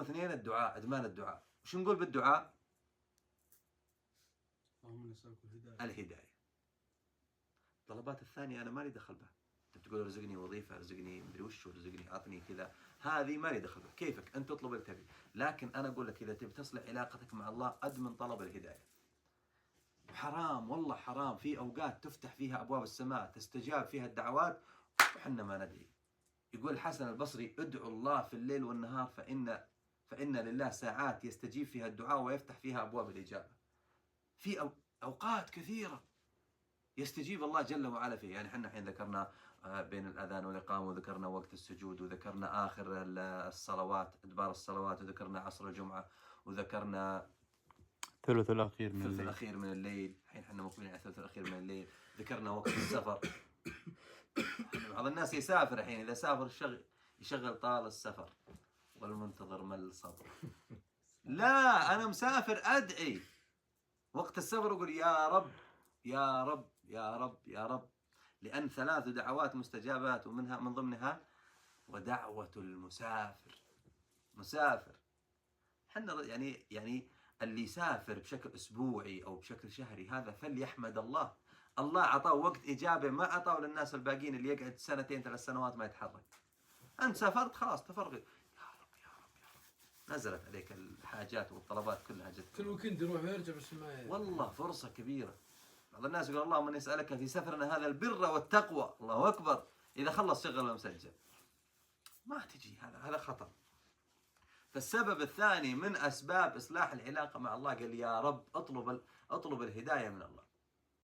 2 الدعاء، ادمان الدعاء. وش نقول بالدعاء؟ اللهم نسألك الهداية. الطلبات الثانية أنا مالي دخل بها. أنت تقول ارزقني وظيفة، ارزقني مدري وش، ارزقني أعطني كذا، هذه مالي دخل بها، كيفك أنت تطلب اللي تبي. لكن أنا أقول لك إذا تبي تصلح علاقتك مع الله أدمن طلب الهداية. حرام والله حرام، في أوقات تفتح فيها أبواب السماء تستجاب فيها الدعوات وحنا ما ندري. يقول الحسن البصري: ادعوا الله في الليل والنهار فإن لله ساعات يستجيب فيها الدعاء ويفتح فيها أبواب الإجابة. في أوقات كثيرة يستجيب الله جل وعلا فيه. يعني احنا الحين ذكرنا بين الأذان والإقامة، وذكرنا وقت السجود، وذكرنا آخر الصلوات، أدبار الصلوات، وذكرنا عصر الجمعة، وذكرنا الثلث الأخير من الثلث الليل. الأخير من الليل. الحين احنا مقبلين على الثلث الأخير من الليل. ذكرنا وقت السفر. بعض الناس يسافر الحين، إذا سافر يشغل طال السفر والمنتظر مل صبر. لا، أنا مسافر أدعي وقت السفر، أقول يا رب يا رب يا رب يا رب، لأن 3 دعوات مستجابات، ومنها من ضمنها ودعوة المسافر. مسافر حنا يعني اللي يسافر بشكل أسبوعي أو بشكل شهري هذا فليحمد الله. الله أعطاه وقت إجابة ما أعطاه للناس الباقيين اللي يقعد 2 3 سنوات ما يتحرك. أنت سافرت خلاص تفرغ، يا رب يا رب يا رب، نزلت عليك الحاجات والطلبات كلها جت. كل ويكند يروح ويرجع بس ما والله فرصة كبيرة. بعض الناس يقول اللهم اني اسالك في سفرنا هذا البر والتقوى، الله اكبر، اذا خلص شغل ومسجل ما تجي، هذا خطر. فالسبب الثاني من اسباب اصلاح العلاقه مع الله قال يا رب اطلب الهدايه من الله.